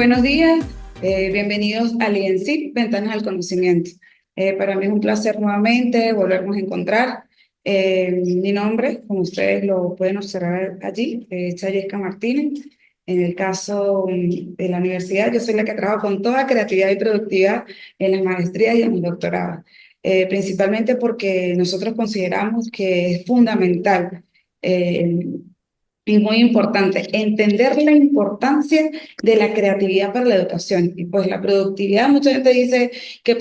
buenos días, bienvenidos al IENSIP, Ventanas al Conocimiento. Para mí es un placer nuevamente volvernos a encontrar. Mi nombre, como ustedes lo pueden observar allí, es Chayesca Martínez. En el caso de la universidad, yo soy la que trabajo con toda creatividad y productividad en las maestrías y en los doctorados. Principalmente porque nosotros consideramos que es fundamental eh, y muy importante entender la importancia de la creatividad para la educación. Y pues la productividad, mucha gente dice que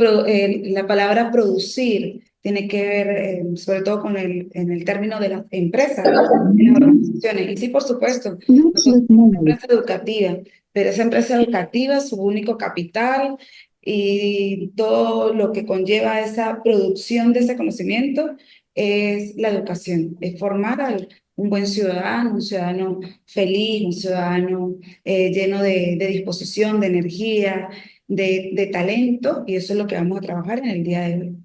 la palabra producir tiene que ver sobre todo con en el término de las empresas, de las organizaciones. Y sí, por supuesto, nosotros somos una empresa educativa, pero esa empresa educativa, su único capital y todo lo que conlleva esa producción de ese conocimiento es la educación, es formar un ciudadano feliz, un ciudadano lleno de disposición, de energía, de talento, y eso es lo que vamos a trabajar en el día de hoy.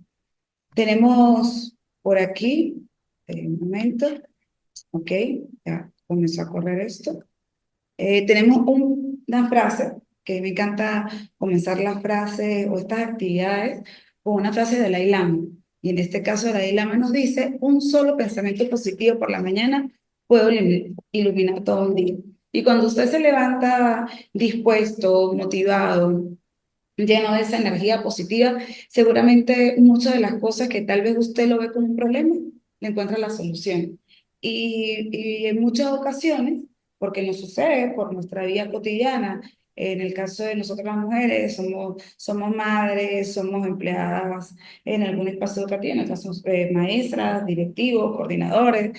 Tenemos por aquí, un momento, ok, ya comenzó a correr esto. Tenemos una frase que me encanta comenzar las frases o estas actividades con una frase de Dalai Lama. Y en este caso, Dalai Lama nos dice: un solo pensamiento positivo por la mañana puede iluminar todo un día. Y cuando usted se levanta dispuesto, motivado, lleno de esa energía positiva, seguramente muchas de las cosas que tal vez usted lo ve como un problema, le encuentra la solución. Y en muchas ocasiones, porque nos sucede por nuestra vida cotidiana, en el caso de nosotras las mujeres, somos madres, somos empleadas en algún espacio educativo, en el caso maestras, directivos, coordinadores,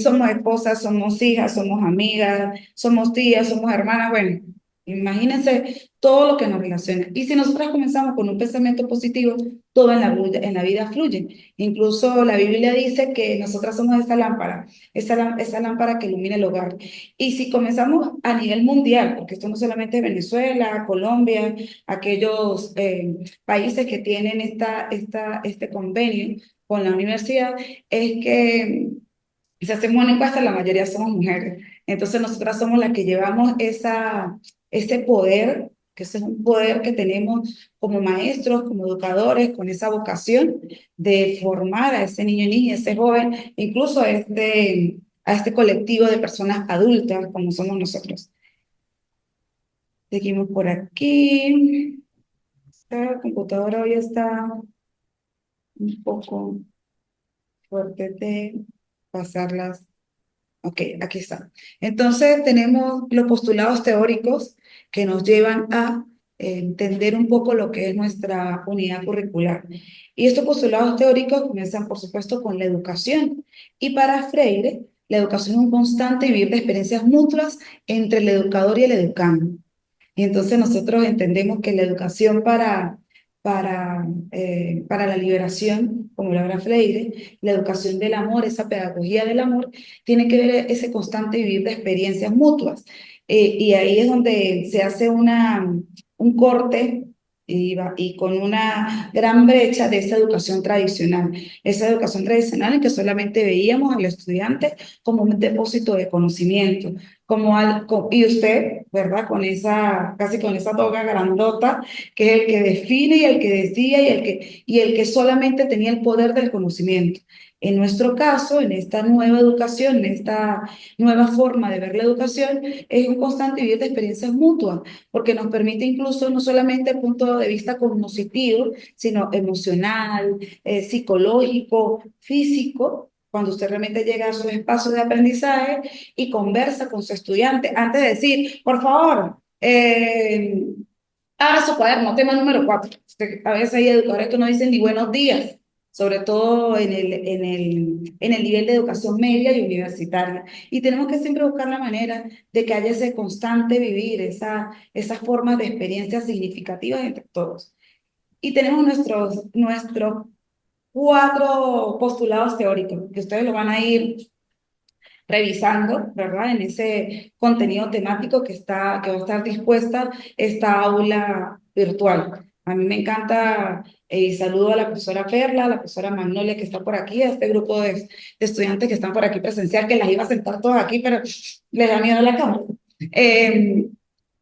somos esposas, somos hijas, somos amigas, somos tías, somos hermanas, bueno. Imagínense todo lo que nos relaciona. Y si nosotros comenzamos con un pensamiento positivo, todo en la vida fluye. Incluso la Biblia dice que nosotras somos esa lámpara, esa lámpara que ilumina el hogar. Y si comenzamos a nivel mundial, porque esto no solamente es Venezuela, Colombia, aquellos países que tienen este convenio con la universidad, es que si hacemos una encuesta, la mayoría somos mujeres. Entonces, nosotras somos las que llevamos ese poder, que ese es un poder que tenemos como maestros, como educadores, con esa vocación de formar a ese niño, niña, ese joven, incluso a este colectivo de personas adultas, como somos nosotros. Seguimos por aquí. Esta computadora hoy está un poco fuerte de pasarlas. Ok, aquí está. Entonces tenemos los postulados teóricos que nos llevan a entender un poco lo que es nuestra unidad curricular. Y estos postulados teóricos comienzan, por supuesto, con la educación. Y para Freire, la educación es un constante vivir de experiencias mutuas entre el educador y el educando. Y entonces nosotros entendemos que la educación para la liberación, como lo habla Freire, la educación del amor, esa pedagogía del amor, tiene que ver ese constante vivir de experiencias mutuas. Y ahí es donde se hace un corte y con una gran brecha de esa educación tradicional en que solamente veíamos al estudiante como un depósito de conocimiento, y usted, ¿verdad? Casi con esa toga grandota, que es el que define y el que decía y el que solamente tenía el poder del conocimiento. En nuestro caso, en esta nueva educación, en esta nueva forma de ver la educación, es un constante vivir de experiencias mutuas, porque nos permite incluso no solamente el punto de vista cognitivo, sino emocional, psicológico, físico, cuando usted realmente llega a su espacio de aprendizaje y conversa con su estudiante antes de decir: por favor, abra su cuaderno, tema número 4. A veces hay educadores que no dicen ni buenos días, sobre todo en el nivel de educación media y universitaria. Y tenemos que siempre buscar la manera de que haya ese constante vivir, esas formas de experiencias significativas entre todos. Y tenemos nuestros 4 postulados teóricos, que ustedes lo van a ir revisando, ¿verdad? En ese contenido temático que va a estar dispuesta esta aula virtual. A mí me encanta, saludo a la profesora Perla, a la profesora Magnolia que está por aquí, a este grupo de estudiantes que están por aquí presencial, que las iba a sentar todas aquí, pero les da miedo la cámara.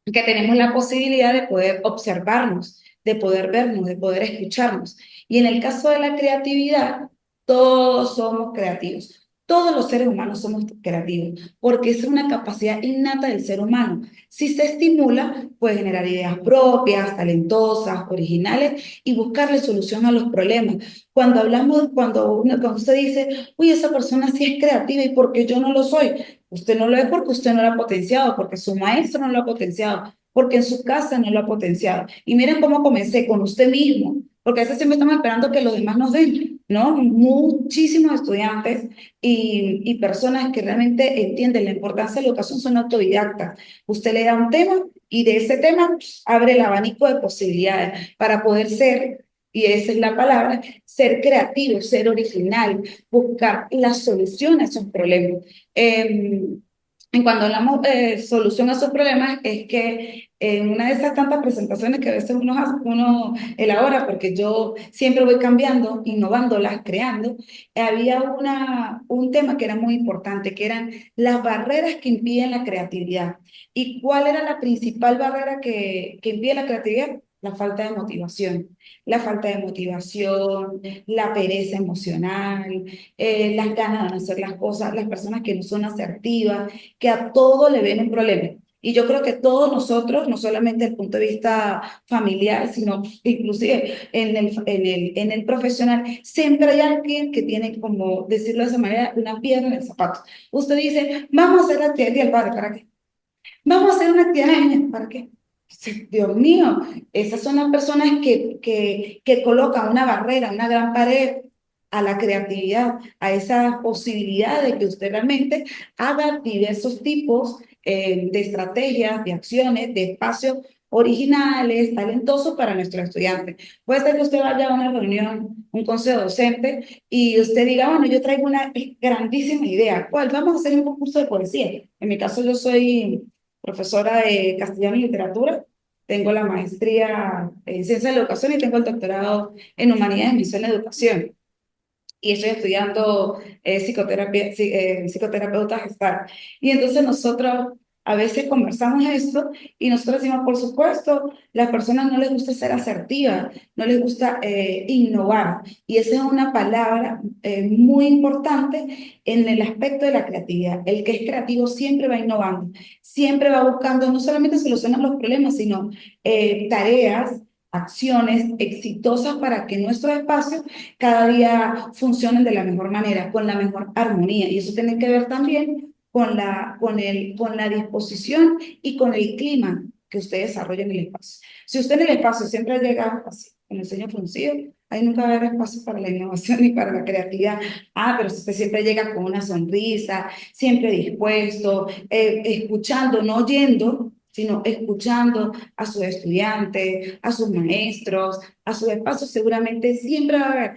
que tenemos la posibilidad de poder observarnos, de poder vernos, de poder escucharnos. Y en el caso de la creatividad, todos somos creativos. Todos los seres humanos somos creativos, porque es una capacidad innata del ser humano. Si se estimula, puede generar ideas propias, talentosas, originales y buscarle solución a los problemas. Cuando hablamos, cuando usted dice, uy, esa persona sí es creativa y porque yo no lo soy, usted no lo es porque usted no lo ha potenciado, porque su maestro no lo ha potenciado, porque en su casa no lo ha potenciado. Y miren cómo comencé con usted mismo, porque a veces siempre estamos esperando que los demás nos den, ¿no? Muchísimos estudiantes y personas que realmente entienden la importancia de la educación son autodidactas. Usted le da un tema y de ese tema abre el abanico de posibilidades para poder ser, y esa es la palabra, ser creativo, ser original, buscar la solución a esos problemas. Y cuando hablamos de solución a esos problemas, es que en una de esas tantas presentaciones que a veces uno elabora, porque yo siempre voy cambiando, innovándolas, creando, había un tema que era muy importante, que eran las barreras que impiden la creatividad. ¿Y cuál era la principal barrera que impide la creatividad? La falta de motivación. La falta de motivación, la pereza emocional, las ganas de no hacer las cosas, las personas que no son asertivas, que a todo le ven un problema. Y yo creo que todos nosotros, no solamente desde el punto de vista familiar, sino inclusive en el profesional, siempre hay alguien que tiene, como decirlo de esa manera, una piedra en el zapato. Usted dice, vamos a hacer la actividad del padre, ¿para qué? Vamos a hacer una actividad de niños, ¿para qué? Sí, Dios mío, esas son las personas que colocan una barrera, una gran pared a la creatividad, a esa posibilidad de que usted realmente haga diversos tipos de estrategias, de acciones, de espacios originales, talentosos para nuestros estudiantes. Puede ser que usted vaya a una reunión, un consejo docente, y usted diga, bueno, yo traigo una grandísima idea. ¿Cuál? Vamos a hacer un concurso de poesía. En mi caso, yo soy profesora de castellano y literatura. Tengo la maestría en ciencia de la educación y tengo el doctorado en humanidades, misión de educación y estoy estudiando psicoterapeuta gestal. Y entonces nosotros a veces conversamos esto y nosotros decimos, por supuesto, las personas no les gusta ser asertivas, no les gusta innovar. Y esa es una palabra muy importante en el aspecto de la creatividad. El que es creativo siempre va innovando, siempre va buscando no solamente solucionar los problemas, sino tareas, acciones exitosas para que nuestros espacios cada día funcionen de la mejor manera, con la mejor armonía. Y eso tiene que ver también con la disposición y con el clima que usted desarrolla en el espacio. Si usted en el espacio siempre llega así, con el ceño fruncido, ahí nunca va a haber espacio para la innovación ni para la creatividad. Ah, pero si usted siempre llega con una sonrisa, siempre dispuesto, escuchando, no oyendo, sino escuchando a sus estudiantes, a sus maestros, a sus espacios, seguramente siempre va a haber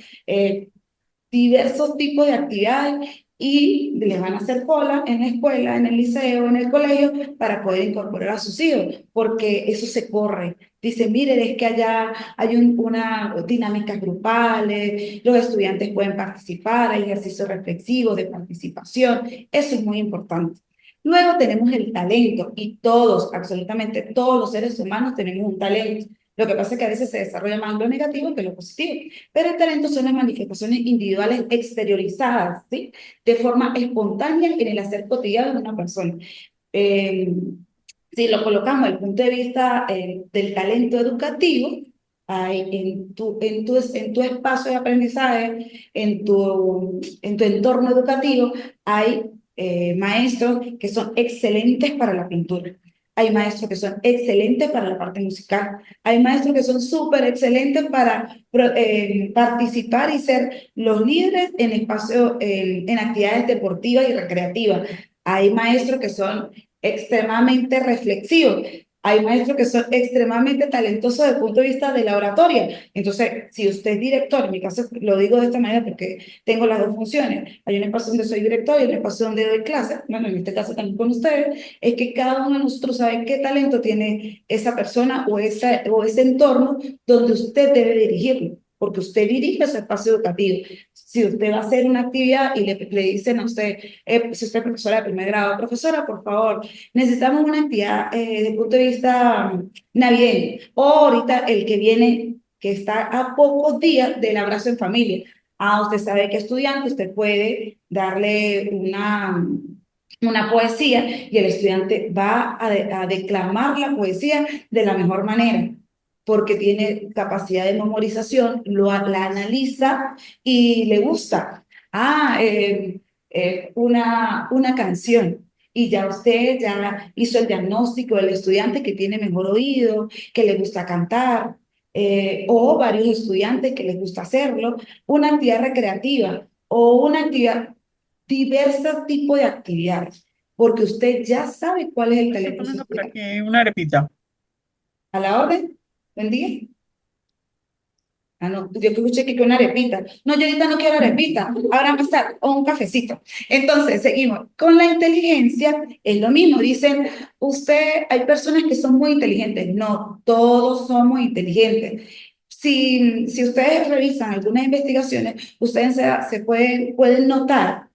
diversos tipos de actividades y les van a hacer cola en la escuela, en el liceo, en el colegio, para poder incorporar a sus hijos, porque eso se corre. Dice, miren, es que allá hay una dinámicas grupales, los estudiantes pueden participar, hay ejercicios reflexivos de participación, eso es muy importante. Luego tenemos el talento y todos, absolutamente todos los seres humanos tenemos un talento. Lo que pasa es que a veces se desarrolla más lo negativo que lo positivo. Pero el talento son las manifestaciones individuales exteriorizadas, ¿sí? De forma espontánea en el hacer cotidiano de una persona. Eh, si lo colocamos desde el punto de vista del talento educativo, hay en tu espacio de aprendizaje, en tu entorno educativo, hay maestros que son excelentes para la pintura. Hay maestros que son excelentes para la parte musical. Hay maestros que son súper excelentes para participar y ser los líderes en espacios, en actividades deportivas y recreativas. Hay maestros que son extremadamente reflexivos. Hay maestros que son extremadamente talentosos desde el punto de vista de la oratoria. Entonces, si usted es director, en mi caso lo digo de esta manera porque tengo las dos funciones. Hay un espacio donde soy director y un espacio donde doy clases, bueno, en este caso también con ustedes, es que cada uno de nosotros sabe qué talento tiene esa persona o ese entorno donde usted debe dirigirlo. porque usted dirige ese espacio educativo. Si usted va a hacer una actividad y le dicen a usted, si usted es profesora de primer grado, profesora, por favor, necesitamos una actividad desde el punto de vista navideño, o ahorita el que viene, que está a pocos días del abrazo en familia. Usted sabe que estudiante, usted puede darle una poesía y el estudiante va a declamar la poesía de la mejor manera, porque tiene capacidad de memorización, la analiza y le gusta. Una canción. Y ya usted ya hizo el diagnóstico del estudiante que tiene mejor oído, que le gusta cantar, o varios estudiantes que les gusta hacerlo, una actividad recreativa o una actividad, diversos tipos de actividades, porque usted ya sabe cuál es el Me estoy talento de su poniendo por estudiante. aquí una arepita. A la orden, buen día. No, yo que escuché que una arepita. No, yo ahorita no quiero arepita. Ahora más tarde, o un cafecito. Entonces, seguimos. Con la inteligencia es lo mismo. Dicen, hay personas que son muy inteligentes. No, todos somos inteligentes. Si ustedes revisan algunas investigaciones, ustedes pueden notar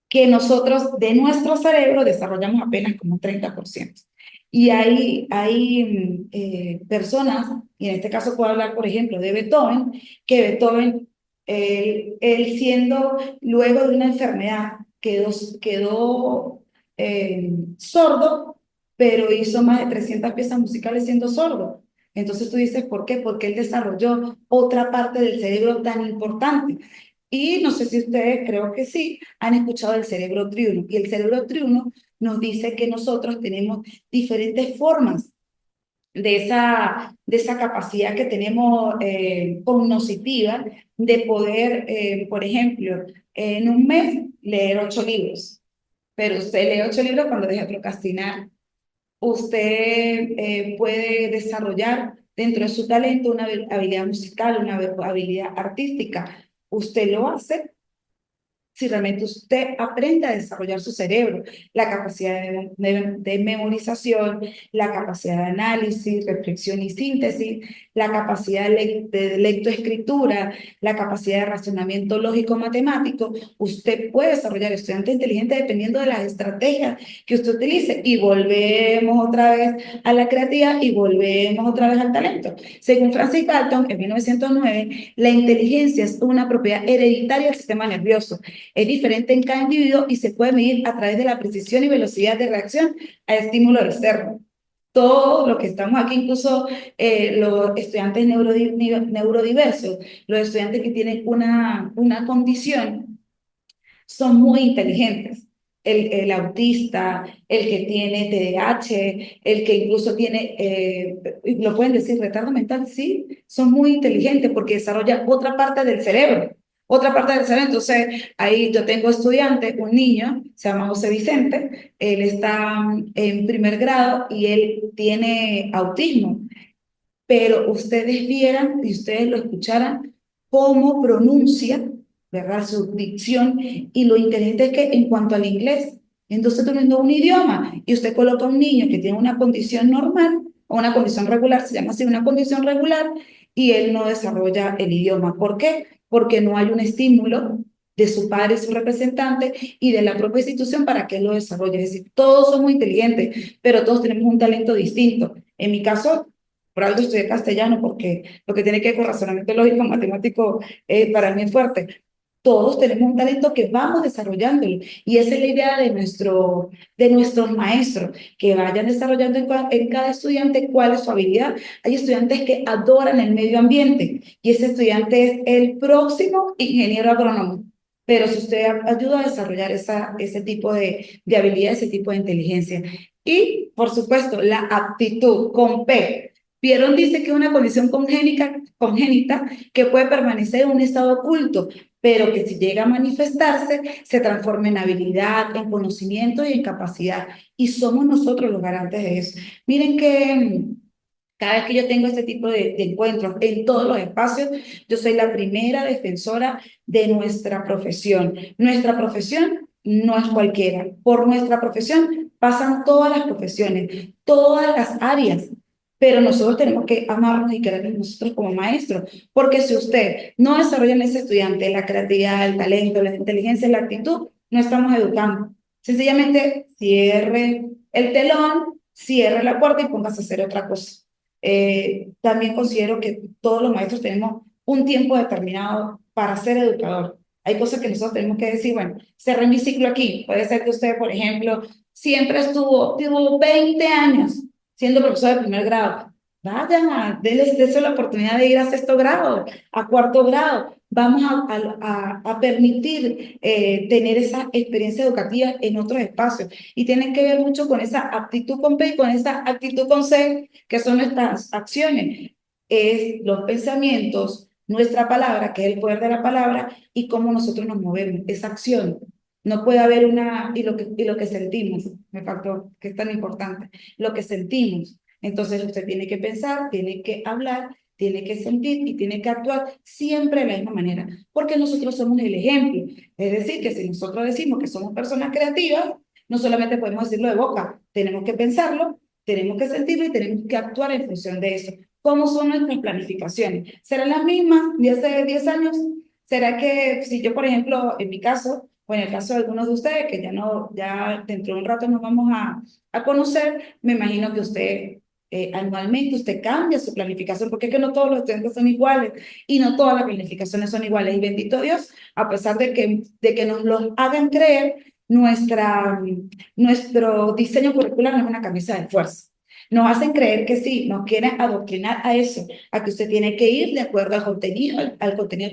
que nosotros de nuestro cerebro desarrollamos apenas como un 30%. Y hay personas, y en este caso puedo hablar, por ejemplo, de Beethoven, que Beethoven, él siendo luego de una enfermedad, quedó sordo, pero hizo más de 300 piezas musicales siendo sordo. Entonces tú dices, ¿por qué? Porque él desarrolló otra parte del cerebro tan importante. Y no sé si ustedes, creo que sí, han escuchado del cerebro triuno. Y el cerebro triuno nos dice que nosotros tenemos diferentes formas de esa capacidad que tenemos cognitiva de poder, por ejemplo, en un mes leer 8 libros. Pero usted lee 8 libros cuando deja de procrastinar. Usted puede desarrollar dentro de su talento una habilidad musical, una habilidad artística. Usted lo hace si realmente usted aprende a desarrollar su cerebro, la capacidad de memorización, la capacidad de análisis, reflexión y síntesis, la capacidad de lectoescritura, la capacidad de razonamiento lógico-matemático, usted puede desarrollar estudiante inteligente dependiendo de las estrategias que usted utilice. Y volvemos otra vez a la creatividad y volvemos otra vez al talento. Según Francis Galton, en 1909, la inteligencia es una propiedad hereditaria del sistema nervioso. Es diferente en cada individuo y se puede medir a través de la precisión y velocidad de reacción al estímulo externo. Todos los que estamos aquí, incluso los estudiantes neurodiversos, los estudiantes que tienen una condición, son muy inteligentes. El autista, el que tiene TDAH, el que incluso tiene, lo pueden decir, retardo mental, sí, son muy inteligentes porque desarrollan otra parte del cerebro. Otra parte del cerebro. Entonces, ahí yo tengo estudiantes, un niño, se llama José Vicente, él está en primer grado y él tiene autismo, pero ustedes vieran y ustedes lo escucharan cómo pronuncia, ¿verdad? Su dicción y lo inteligente es que en cuanto al inglés, entonces teniendo un idioma y usted coloca a un niño que tiene una condición normal o una condición regular, se llama así una condición regular, y él no desarrolla el idioma. ¿Por qué? Porque no hay un estímulo de su padre, su representante y de la propia institución para que él lo desarrolle. Es decir, todos somos inteligentes, pero todos tenemos un talento distinto. En mi caso, por algo estudié castellano, porque lo que tiene que ver con razonamiento lógico, matemático, para mí es fuerte. Todos tenemos un talento que vamos desarrollándolo. Y esa es la idea de nuestros maestros, que vayan desarrollando en cada estudiante cuál es su habilidad. Hay estudiantes que adoran el medio ambiente y ese estudiante es el próximo ingeniero agrónomo. Pero si usted ayuda a desarrollar ese tipo de habilidad, ese tipo de inteligencia. Y, por supuesto, la aptitud con P. Pierón dice que es una condición congénita que puede permanecer en un estado oculto, pero que si llega a manifestarse, se transforma en habilidad, en conocimiento y en capacidad. Y somos nosotros los garantes de eso. Miren que cada vez que yo tengo este tipo de encuentros en todos los espacios, yo soy la primera defensora de nuestra profesión. Nuestra profesión no es cualquiera. Por nuestra profesión pasan todas las profesiones, todas las áreas. pero nosotros tenemos que amarnos y querernos nosotros como maestros, porque si usted no desarrolla en ese estudiante la creatividad, el talento, la inteligencia, la actitud, no estamos educando. Sencillamente cierre el telón, cierre la puerta y póngase a hacer otra cosa. También considero que todos los maestros tenemos un tiempo determinado para ser educador. Hay cosas que nosotros tenemos que decir, bueno, cerré mi ciclo aquí. Puede ser que usted, por ejemplo, siempre tuvo 20 años siendo profesor de primer grado. Vaya, dése la oportunidad de ir a sexto grado, a cuarto grado. Vamos a permitir tener esa experiencia educativa en otros espacios. Y tienen que ver mucho con esa aptitud con P y con esa actitud con C, que son nuestras acciones. Es los pensamientos, nuestra palabra, que es el poder de la palabra, y cómo nosotros nos movemos, esa acción. No puede haber y lo que sentimos, me faltó, que es tan importante, lo que sentimos. Entonces usted tiene que pensar, tiene que hablar, tiene que sentir y tiene que actuar siempre de la misma manera, porque nosotros somos el ejemplo. Es decir, que si nosotros decimos que somos personas creativas, no solamente podemos decirlo de boca, tenemos que pensarlo, tenemos que sentirlo y tenemos que actuar en función de eso. ¿Cómo son nuestras planificaciones? ¿Serán las mismas de hace 10 años? ¿Será que si yo, por ejemplo, en mi caso, o en el caso de algunos de ustedes, que ya no, ya dentro de un rato nos vamos a conocer, me imagino que usted anualmente usted cambia su planificación, porque es que no todos los estudiantes son iguales y no todas las planificaciones son iguales. Y bendito Dios, a pesar de que nos lo hagan creer, nuestro diseño curricular no es una camisa de fuerza. Nos hacen creer que sí, nos quieren adoctrinar a eso, a que usted tiene que ir de acuerdo al contenido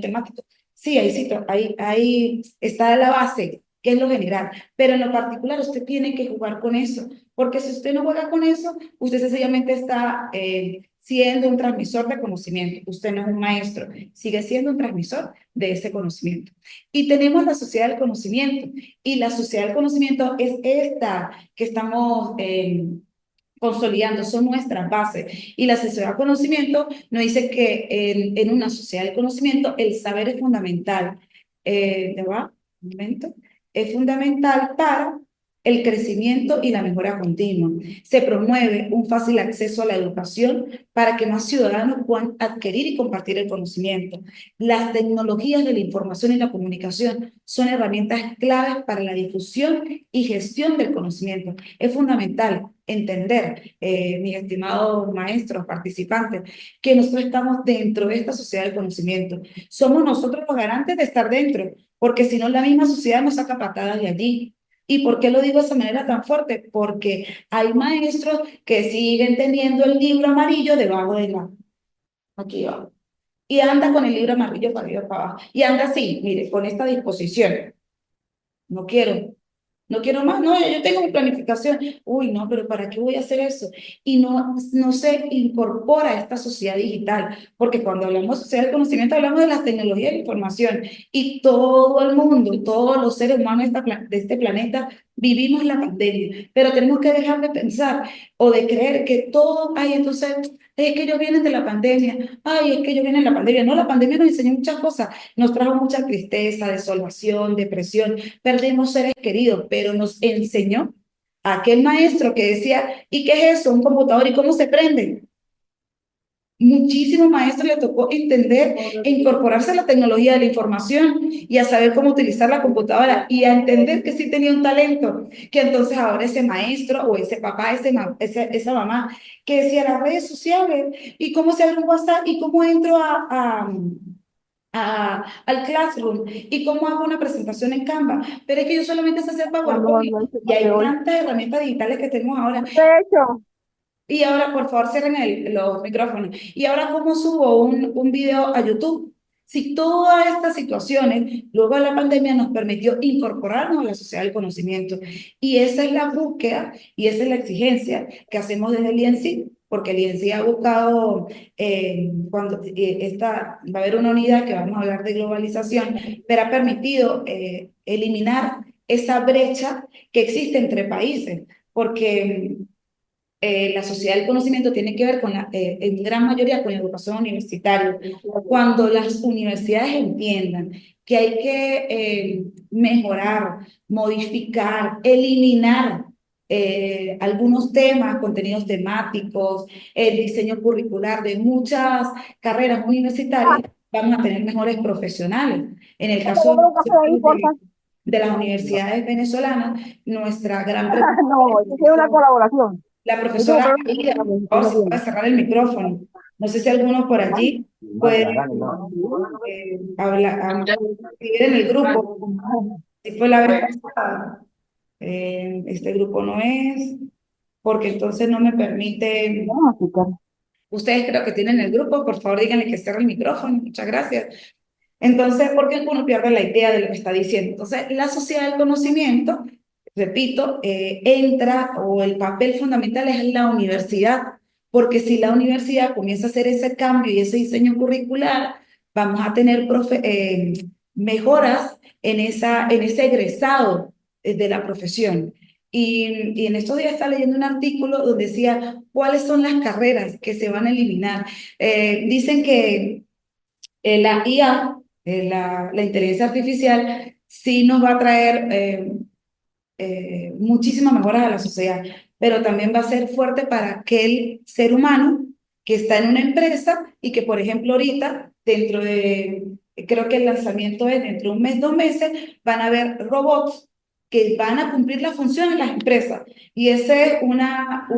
temático. Sí, ahí está la base, que es lo general, pero en lo particular usted tiene que jugar con eso, porque si usted no juega con eso, usted sencillamente está siendo un transmisor de conocimiento. Usted no es un maestro, sigue siendo un transmisor de ese conocimiento. Y tenemos la sociedad del conocimiento, y la sociedad del conocimiento es esta que estamos consolidando, son nuestras bases. Y la sociedad del conocimiento nos dice que en una sociedad del conocimiento el saber es fundamental. ¿Va? Un momento. Es fundamental para el crecimiento y la mejora continua. Se promueve un fácil acceso a la educación para que más ciudadanos puedan adquirir y compartir el conocimiento. Las tecnologías de la información y la comunicación son herramientas claves para la difusión y gestión del conocimiento. Es fundamental entender, mis estimados maestros, participantes, que nosotros estamos dentro de esta sociedad del conocimiento. Somos nosotros los garantes de estar dentro, porque si no la misma sociedad nos saca patadas de allí. ¿Y por qué lo digo de esa manera tan fuerte? Porque hay maestros que siguen teniendo el libro amarillo debajo de aquí abajo. Y anda con el libro amarillo para arriba para abajo. Y anda así, mire, con esta disposición. No quiero, no quiero más, no, yo tengo mi planificación. Uy, no, pero ¿para qué voy a hacer eso? Y no se incorpora a esta sociedad digital, porque cuando hablamos de sociedad del conocimiento, hablamos de las tecnologías de la información y todo el mundo, todos los seres humanos de este planeta vivimos la pandemia, pero tenemos que dejar de pensar o de creer que todo, ay, entonces, es que ellos vienen de la pandemia, ay, es que ellos vienen de la pandemia. No, la pandemia nos enseñó muchas cosas, nos trajo mucha tristeza, desolación, depresión, perdimos seres queridos, pero nos enseñó aquel maestro que decía, ¿y qué es eso? Un computador, ¿y cómo se prende? Muchísimos maestros le tocó entender e incorporarse a la tecnología de la información y a saber cómo utilizar la computadora y a entender que sí tenía un talento, que entonces ahora ese maestro o ese papá, esa mamá, que decía las redes sociales y cómo se abre un WhatsApp y cómo entro al Classroom y cómo hago una presentación en Canva, pero es que yo solamente sé hacer Vamos PowerPoint a y hay hoy. tantas herramientas digitales que tenemos ahora. De hecho, Y ahora, por favor, cierren los micrófonos. Y ahora, ¿cómo subo un video a YouTube? Si todas estas situaciones, luego de la pandemia, nos permitió incorporarnos a la sociedad del conocimiento. Y esa es la búsqueda y esa es la exigencia que hacemos desde el INSI, porque el INSI ha buscado, va a haber una unidad que vamos a hablar de globalización, pero ha permitido eliminar esa brecha que existe entre países, porque la sociedad del conocimiento tiene que ver en gran mayoría con la educación universitaria. Cuando las universidades entiendan que hay que mejorar, modificar, eliminar algunos temas, contenidos temáticos, el diseño curricular de muchas carreras universitarias, vamos a tener mejores profesionales. En el Porque caso yo de creo que por ahí, nosotros porfa. de las universidades venezolanas, nuestra gran No, yo quiero una colaboración. la Yo tengo profesora problemas Aida, con por favor, si puede la cerrar el micrófono. No sé si alguno por allí puede escribir en el grupo. Si fue la vez pasada, este grupo no es, porque entonces no me permite. comunicación. Ustedes creo que tienen el grupo, por favor díganle que cierre el micrófono. Muchas gracias. Entonces, porque uno pierde la idea de lo que está diciendo. Entonces, la sociedad del conocimiento, repito, entra o el papel fundamental es la universidad, porque si la universidad comienza a hacer ese cambio y ese diseño curricular, vamos a tener mejoras en ese egresado de la profesión. Y en estos días estaba leyendo un artículo donde decía cuáles son las carreras que se van a eliminar. Dicen que la IA, la inteligencia artificial, sí nos va a traer muchísimas mejoras a la sociedad, pero también va a ser fuerte para aquel ser humano que está en una empresa y que, por ejemplo, ahorita, creo que el lanzamiento es dentro de un mes, 2 meses, van a haber robots que van a cumplir la función en las empresas. Y esa es una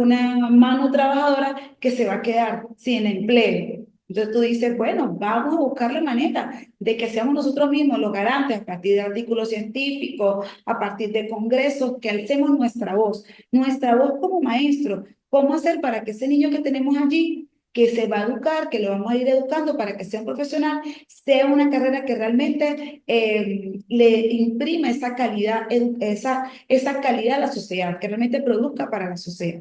mano trabajadora que se va a quedar sin empleo. Entonces tú dices, bueno, vamos a buscar la manera de que seamos nosotros mismos los garantes a partir de artículos científicos, a partir de congresos, que alcemos nuestra voz como maestro. ¿Cómo hacer para que ese niño que tenemos allí, que se va a educar, que lo vamos a ir educando para que sea un profesional, sea una carrera que realmente le imprima esa calidad, esa calidad a la sociedad, que realmente produzca para la sociedad?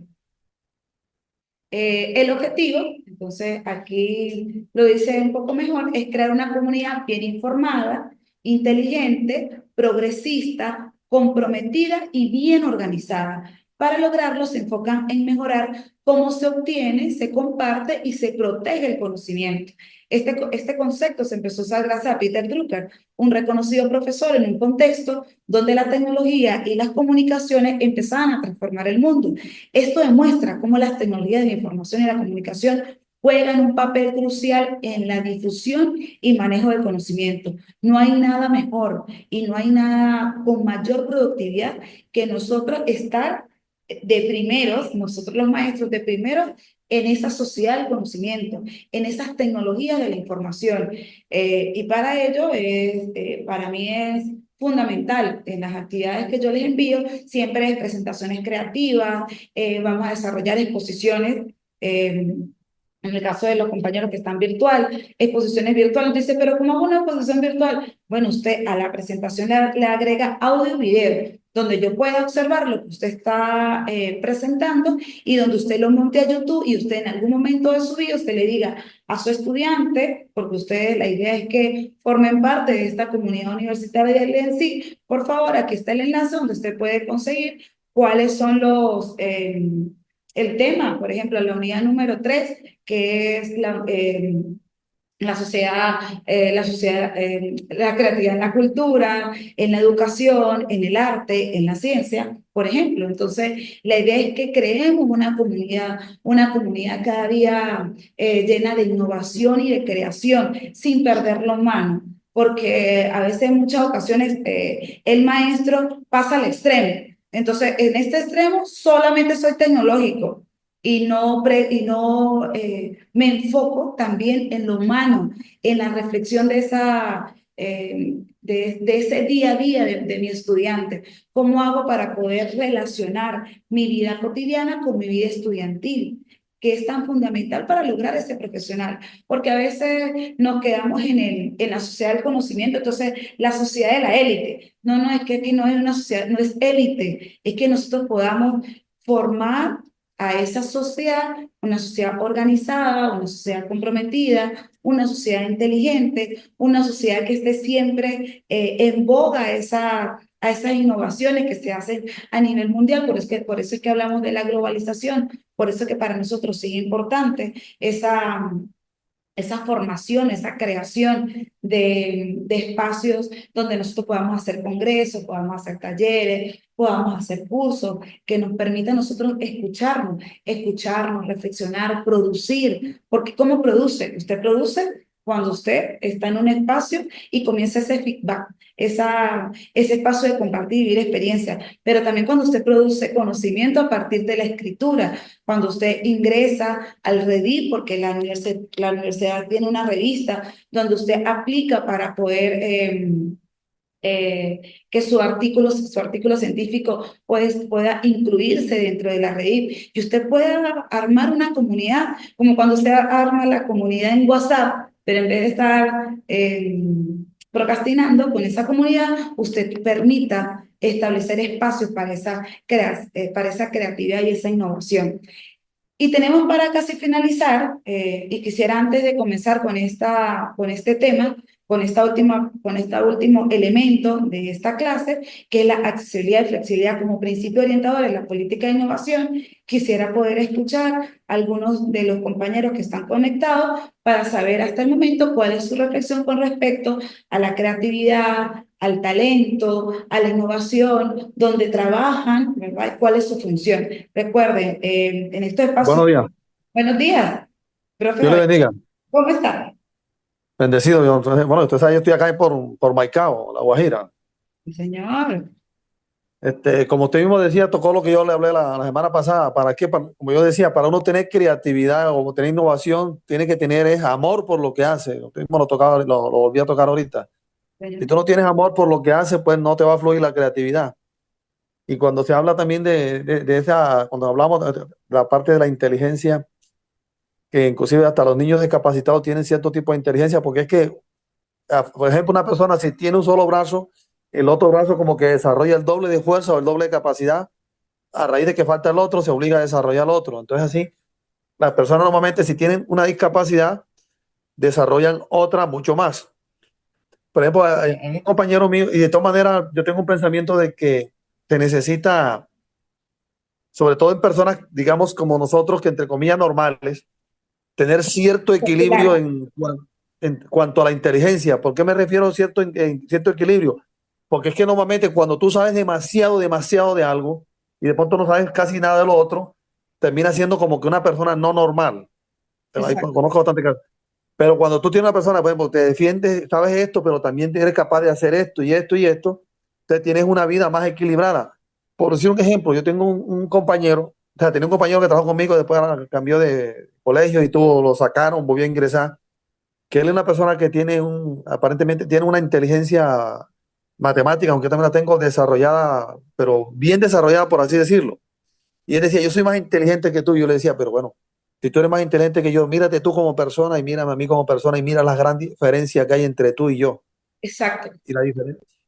El objetivo, entonces aquí lo dice un poco mejor, es crear una comunidad bien informada, inteligente, progresista, comprometida y bien organizada. Para lograrlo se enfocan en mejorar cómo se obtiene, se comparte y se protege el conocimiento. Este concepto se empezó a usar gracias a Peter Drucker, un reconocido profesor en un contexto donde la tecnología y las comunicaciones empezaban a transformar el mundo. Esto demuestra cómo las tecnologías de la información y la comunicación juegan un papel crucial en la difusión y manejo del conocimiento. No hay nada mejor y no hay nada con mayor productividad que nosotros estar de primeros, nosotros los maestros de primeros, en esa sociedad del conocimiento, en esas tecnologías de la información. Y para ello, para mí es fundamental en las actividades que yo les envío, siempre es presentaciones creativas, vamos a desarrollar exposiciones. En el caso de los compañeros que están virtual, exposiciones virtuales, dice, pero ¿cómo hago una exposición virtual? Bueno, usted a la presentación le agrega audio y video, donde yo pueda observar lo que usted está presentando y donde usted lo monte a YouTube y usted en algún momento de su vida usted le diga a su estudiante, porque ustedes la idea es que formen parte de esta comunidad universitaria en sí, por favor, aquí está el enlace donde usted puede conseguir cuáles son el tema, por ejemplo, la unidad número 3 que es la creatividad en la cultura, en la educación, en el arte, en la ciencia, por ejemplo. Entonces, la idea es que creemos una comunidad cada día llena de innovación y de creación, sin perder lo humano, porque a veces en muchas ocasiones el maestro pasa al extremo. Entonces, en este extremo solamente soy tecnológico y no me enfoco también en lo humano, en la reflexión de ese día a día de mi estudiante. ¿Cómo hago para poder relacionar mi vida cotidiana con mi vida estudiantil? Que es tan fundamental para lograr ese profesional, porque a veces nos quedamos en la sociedad del conocimiento, entonces la sociedad de la élite. No, no, es que aquí no es una sociedad, no es élite, es que nosotros podamos formar a esa sociedad, una sociedad organizada, una sociedad comprometida, una sociedad inteligente, una sociedad que esté siempre en boga a esas innovaciones que se hacen a nivel mundial. Por eso es que hablamos de la globalización, por eso es que para nosotros sí es importante esa esa formación, esa creación de espacios donde nosotros podamos hacer congresos, podamos hacer talleres, podamos hacer cursos que nos permitan a nosotros escucharnos, reflexionar, producir, porque ¿cómo produce? Usted produce cuando usted está en un espacio y comienza ese feedback, ese espacio de compartir y vivir experiencias, pero también cuando usted produce conocimiento a partir de la escritura, cuando usted ingresa al Redí, porque la universidad tiene una revista donde usted aplica para poder que su artículo científico pueda incluirse dentro de la red y usted pueda armar una comunidad, como cuando usted arma la comunidad en WhatsApp, pero en vez de estar procrastinando con esa comunidad, usted permita establecer espacios para esa creatividad y esa innovación. Y tenemos para casi finalizar, y quisiera antes de comenzar con este tema, con este último elemento de esta clase, que es la accesibilidad y flexibilidad como principio orientador en la política de innovación, quisiera poder escuchar a algunos de los compañeros que están conectados para saber hasta el momento cuál es su reflexión con respecto a la creatividad, al talento, a la innovación, donde trabajan, ¿verdad? ¿Cuál es su función? Recuerden, en estos espacios. Buenos días. Buenos días, profe Dios le Javier. bendiga. ¿Cómo está? Bendecido. Bueno, usted sabe, yo estoy acá por Maicao, La Guajira. Sí, señor. Como usted mismo decía, tocó lo que yo le hablé la semana pasada. ¿Para qué? Como yo decía, para uno tener creatividad o tener innovación, tiene que tener amor por lo que hace. Usted mismo lo volví a tocar ahorita. Si Señor. tú no tienes amor por lo que hace, pues no te va a fluir la creatividad. Y cuando se habla también de esa, cuando hablamos de la parte de la inteligencia, que inclusive hasta los niños discapacitados tienen cierto tipo de inteligencia, porque es que por ejemplo, una persona si tiene un solo brazo, el otro brazo como que desarrolla el doble de fuerza o el doble de capacidad, a raíz de que falta el otro, se obliga a desarrollar el otro. Entonces así, las personas normalmente si tienen una discapacidad, desarrollan otra mucho más. Por ejemplo, hay un compañero mío, y de todas maneras yo tengo un pensamiento de que se necesita, sobre todo en personas, digamos, como nosotros, que entre comillas normales, tener cierto equilibrio Claro. en cuanto a la inteligencia. ¿Por qué me refiero a en cierto equilibrio? Porque es que normalmente cuando tú sabes demasiado de algo y de pronto no sabes casi nada de lo otro, termina siendo como que una persona no normal. Ahí Exacto. conozco bastante casos. Pero cuando tú tienes una persona, por ejemplo, te defiendes, sabes esto, pero también eres capaz de hacer esto y esto y esto, entonces tienes una vida más equilibrada. Por decir un ejemplo, yo tengo un compañero, o sea, tenía un compañero que trabajó conmigo, después cambió de colegio y tuvo, lo sacaron, volvió a ingresar, que él es una persona que tiene aparentemente tiene una inteligencia matemática, aunque yo también la tengo desarrollada, pero bien desarrollada, por así decirlo. Y él decía, yo soy más inteligente que tú. Y yo le decía, pero bueno, si tú eres más inteligente que yo, mírate tú como persona y mírame a mí como persona y mira las grandes diferencias que hay entre tú y yo. Exacto. Y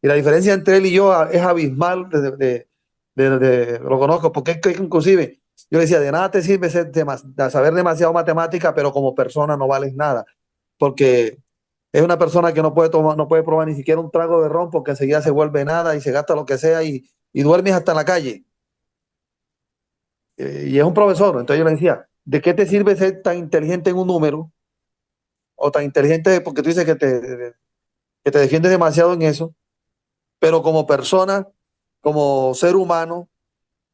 la diferencia entre él y yo es abismal, lo conozco, porque es que inclusive yo le decía, de nada te sirve de saber demasiado matemática, pero como persona no vales nada, porque es una persona que no puede tomar, no puede probar ni siquiera un trago de ron porque enseguida se vuelve nada y se gasta lo que sea y duermes hasta en la calle. Y es un profesor. Entonces yo le decía, ¿de qué te sirve ser tan inteligente en un número o tan inteligente porque tú dices que te defiendes demasiado en eso, pero como persona, como ser humano,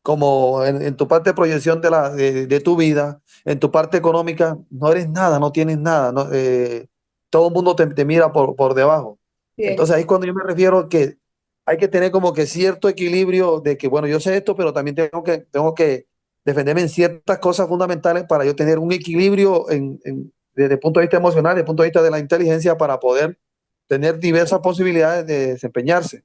como en tu parte de proyección de tu vida, en tu parte económica, no eres nada, no tienes nada, todo el mundo te mira por debajo. Bien. Entonces ahí es cuando yo me refiero a que hay que tener como que cierto equilibrio de que, bueno, yo sé esto, pero también tengo que defenderme en ciertas cosas fundamentales para yo tener un equilibrio desde el punto de vista emocional, desde el punto de vista de la inteligencia, para poder tener diversas posibilidades de desempeñarse.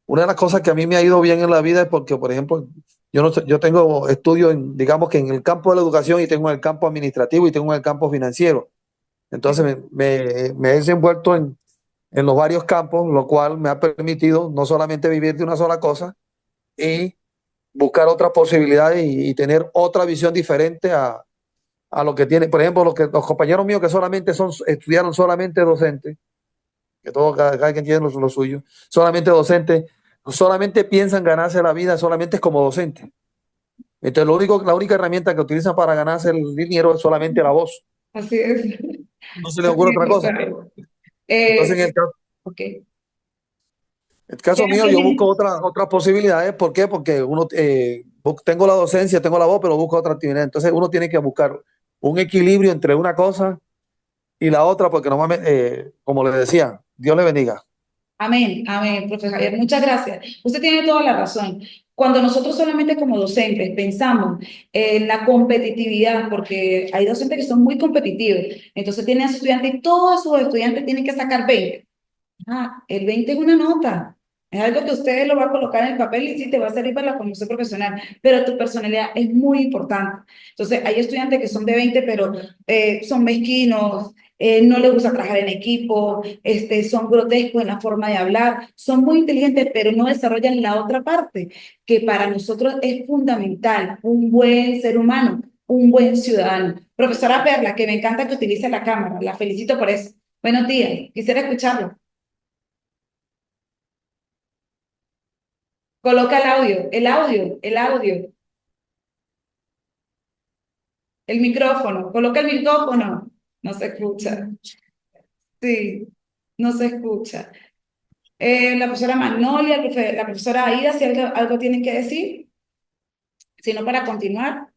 Una de las cosas que a mí me ha ido bien en la vida es porque, por ejemplo, yo, no, sé, yo tengo estudios, digamos que en el campo de la educación y tengo en el campo administrativo y tengo en el campo financiero. Entonces me he desenvuelto en los varios campos, lo cual me ha permitido no solamente vivir de una sola cosa y buscar otras posibilidades y tener otra visión diferente a lo que tiene. Por ejemplo, los compañeros míos que solamente estudiaron solamente docentes, que cada quien tiene lo suyo, solamente docentes, solamente piensan ganarse la vida, solamente es como docente. Entonces, la única herramienta que utilizan para ganarse el dinero es solamente la voz. Así es. no se le ocurre otra cosa. Entonces, Eh, ok. el caso mío, yo busco otras posibilidades. ¿Por qué? Porque uno, tengo la docencia, tengo la voz, pero busco otra actividad. Entonces, uno tiene que buscar un equilibrio entre una cosa y la otra, porque normalmente, como le decía, Dios le bendiga. Amén, amén, profesor Javier, muchas gracias. Usted tiene toda la razón. Cuando nosotros solamente como docentes pensamos en la competitividad, porque hay docentes que son muy competitivos, entonces tienen a sus estudiantes y todos sus estudiantes tienen que sacar 20. Ah, el 20 es una nota. Es algo que usted lo va a colocar en el papel y sí te va a servir para la formación profesional, pero tu personalidad es muy importante. Entonces, hay estudiantes que son de 20 pero son mezquinos, no les gusta trabajar en equipo, son grotescos en la forma de hablar, son muy inteligentes, pero no desarrollan la otra parte, que para nosotros es fundamental, un buen ser humano, un buen ciudadano. Profesora Perla, que me encanta que utilice la cámara, la felicito por eso. Buenos días, quisiera escucharlo. Coloca el micrófono, coloca el micrófono. No se escucha. Sí, no se escucha. La profesora Magnolia, la profesora Aida, si algo tienen que decir, si no para continuar.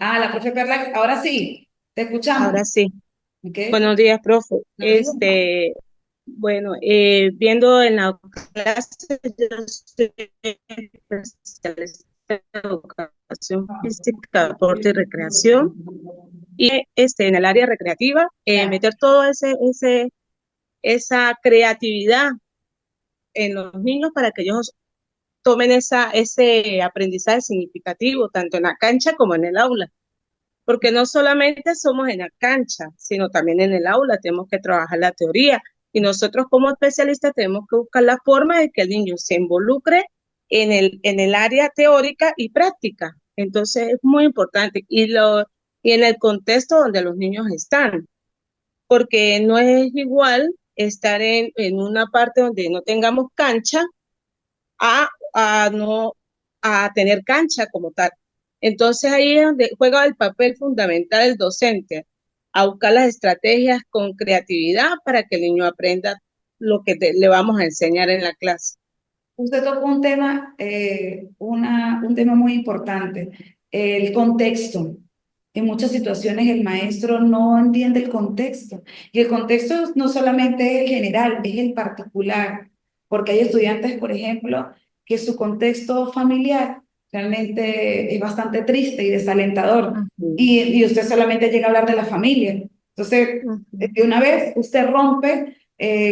Ah, la profe Perla, ahora sí, te escuchamos. Ahora sí. ¿Ok? Buenos días, profe. Buenos días. Bueno, viendo en la clase, yo soy especialista en educación física, deporte y recreación. Y en el área recreativa, meter todo esa creatividad en los niños para que ellos tomen ese aprendizaje significativo, tanto en la cancha como en el aula. Porque no solamente somos en la cancha, sino también en el aula, tenemos que trabajar la teoría y nosotros como especialistas tenemos que buscar la forma de que el niño se involucre en el área teórica y práctica. Entonces es muy importante y en el contexto donde los niños están, porque no es igual estar en una parte donde no tengamos cancha a, no, a tener cancha como tal. Entonces ahí es donde juega el papel fundamental el docente, a buscar las estrategias con creatividad para que el niño aprenda lo que le vamos a enseñar en la clase. Usted tocó un tema, un tema muy importante, el contexto. En muchas situaciones el maestro no entiende el contexto. Y el contexto no solamente es el general, es el particular. Porque hay estudiantes, por ejemplo, que su contexto familiar realmente es bastante triste y desalentador. Ujú. Y usted solamente llega a hablar de la familia. Entonces, Ujú. de una vez usted rompe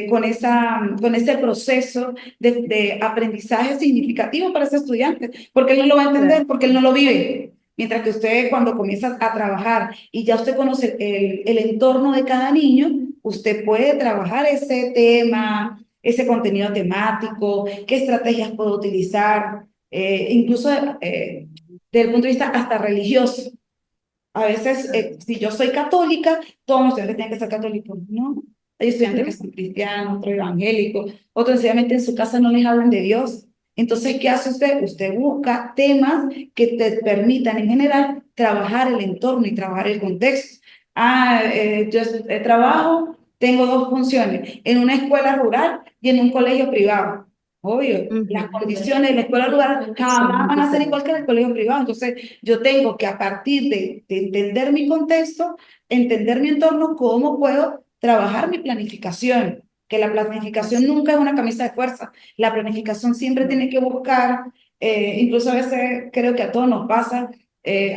con ese proceso de aprendizaje significativo para ese estudiante, porque él no lo va a Claro. entender, porque él no lo vive. Mientras que usted cuando comienza a trabajar y ya usted conoce el entorno de cada niño, usted puede trabajar ese tema, ese contenido temático, qué estrategias puedo utilizar, incluso desde el punto de vista hasta religioso. A veces, si yo soy católica, todos los estudiantes tienen que ser católicos, ¿no? Hay estudiantes que son cristianos, otros evangélicos, otros sencillamente en su casa no les hablan de Dios. Entonces, ¿qué hace usted? Usted busca temas que te permitan en general trabajar el entorno y trabajar el contexto. Yo trabajo, tengo dos funciones, en una escuela rural y en un colegio privado. Obvio, las Ujú. condiciones de la escuela rural Son jamás muy van a ser igual diferentes. que en el colegio privado. Entonces, yo tengo que a partir de entender mi contexto, entender mi entorno, cómo puedo trabajar mi planificación, que la planificación nunca es una camisa de fuerza. La planificación siempre tiene que buscar, incluso a veces creo que a todos nos pasa,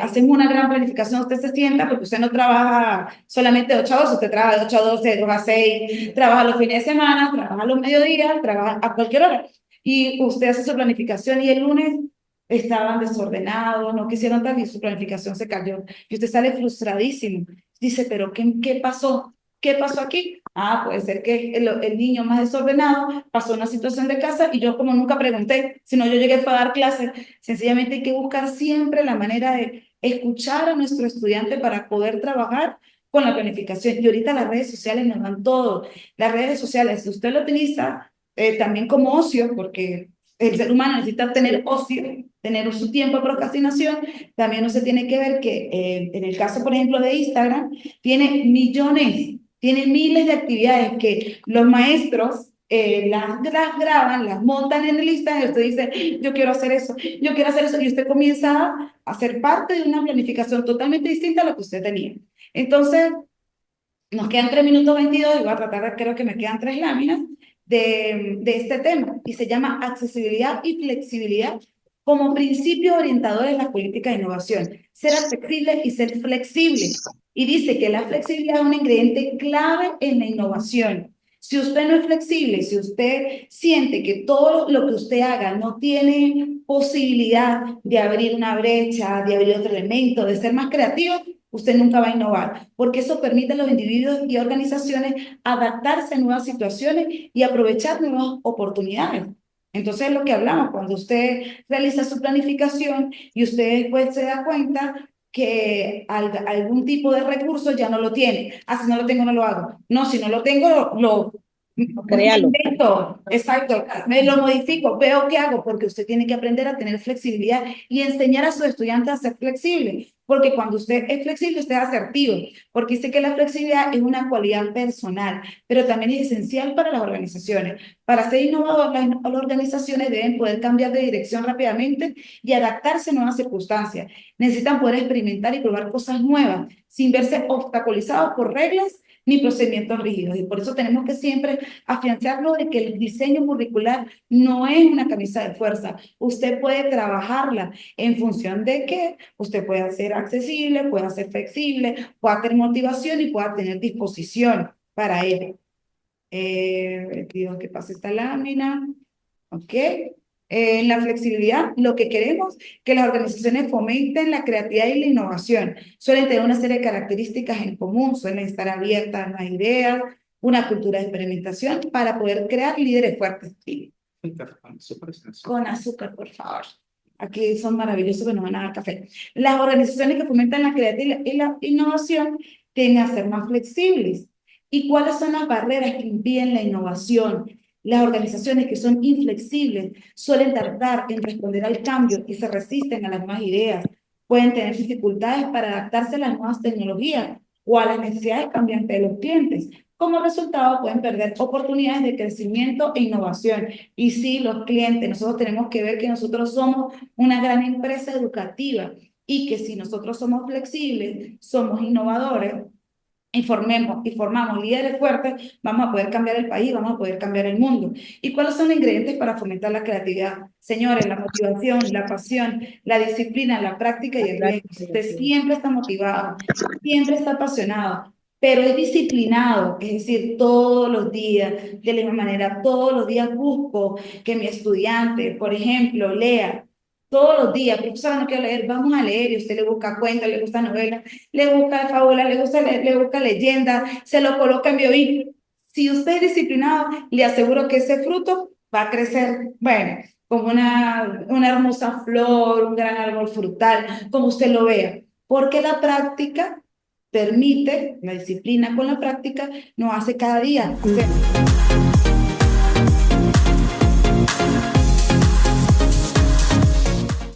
hacemos una gran planificación, usted se sienta porque usted no trabaja solamente de 8 a 12, usted trabaja de 8 a 12, de 2 a 6, trabaja los fines de semana, trabaja los mediodías, trabaja a cualquier hora. Y usted hace su planificación y el lunes estaban desordenados, no quisieron tal y su planificación se cayó. Y usted sale frustradísimo. Dice, pero ¿qué pasó? ¿Qué pasó aquí? Ah, puede ser que el niño más desordenado pasó una situación de casa y yo como nunca pregunté, sino yo llegué para dar clases. Sencillamente hay que buscar siempre la manera de escuchar a nuestro estudiante para poder trabajar con la planificación. Y ahorita las redes sociales nos dan todo. Las redes sociales, si usted lo utiliza también como ocio, porque el ser humano necesita tener ocio, tener su tiempo de procrastinación. También no se tiene que ver que en el caso, por ejemplo, de Instagram, tiene millones, tiene miles de actividades que los maestros las graban, las montan en el Instagram, y usted dice, yo quiero hacer eso, yo quiero hacer eso, y usted comienza a ser parte de una planificación totalmente distinta a lo que usted tenía. Entonces, nos quedan 3 minutos 22 y voy a tratar, creo que me quedan 3 láminas de este tema, y se llama accesibilidad y flexibilidad como principios orientadores de las políticas de innovación. Ser accesible y ser flexible. Y dice que la flexibilidad es un ingrediente clave en la innovación. Si usted no es flexible, si usted siente que todo lo que usted haga no tiene posibilidad de abrir una brecha, de abrir otro elemento, de ser más creativo, usted nunca va a innovar, porque eso permite a los individuos y organizaciones adaptarse a nuevas situaciones y aprovechar nuevas oportunidades. Entonces, es lo que hablamos, cuando usted realiza su planificación y usted después se da cuenta que algún tipo de recurso ya no lo tiene. Ah, si no lo tengo, no lo hago. No, si no lo tengo, Créalo. invento. Exacto, me lo modifico, veo qué hago, porque usted tiene que aprender a tener flexibilidad y enseñar a sus estudiantes a ser flexibles, porque cuando usted es flexible, usted es asertivo, porque dice que la flexibilidad es una cualidad personal, pero también es esencial para las organizaciones. Para ser innovador, las organizaciones deben poder cambiar de dirección rápidamente y adaptarse a nuevas circunstancias. Necesitan poder experimentar y probar cosas nuevas, sin verse obstaculizados por reglas ni procedimientos rígidos. Y por eso tenemos que siempre afianzarlo de que el diseño curricular no es una camisa de fuerza. Usted puede trabajarla en función de que usted pueda ser accesible, pueda ser flexible, pueda tener motivación y pueda tener disposición para ello. Pido que pase esta lámina. ¿Ok? En la flexibilidad, lo que queremos que las organizaciones fomenten la creatividad y la innovación. Suelen tener una serie de características en común, suelen estar abiertas a las ideas, una cultura de experimentación para poder crear líderes fuertes. Sí. Con azúcar, por favor. Aquí son maravillosos que nos van a dar café. Las organizaciones que fomentan la creatividad y la innovación tienden a ser más flexibles. ¿Y cuáles son las barreras que impiden la innovación? Las organizaciones que son inflexibles suelen tardar en responder al cambio y se resisten a las nuevas ideas. Pueden tener dificultades para adaptarse a las nuevas tecnologías o a las necesidades cambiantes de los clientes. Como resultado, pueden perder oportunidades de crecimiento e innovación. Y sí, los clientes, nosotros tenemos que ver que nosotros somos una gran empresa educativa y que si nosotros somos flexibles, somos innovadores, y formamos líderes fuertes, vamos a poder cambiar el país, vamos a poder cambiar el mundo. ¿Y cuáles son los ingredientes para fomentar la creatividad? Señores, la motivación, la pasión, la disciplina, la práctica y el riesgo. Usted siempre está motivado, siempre está apasionado, pero es disciplinado, es decir, todos los días, de la misma manera, todos los días busco que mi estudiante, por ejemplo, lea. Todos los días, profesora, no quiero leer, vamos a leer, y usted le busca cuentos, le gusta novelas, le busca fábula, le busca leyenda, se lo coloca en Bioín. Si usted es disciplinado, le aseguro que ese fruto va a crecer, bueno, como una hermosa flor, un gran árbol frutal, como usted lo vea. Porque la práctica permite, la disciplina con la práctica nos hace cada día hacer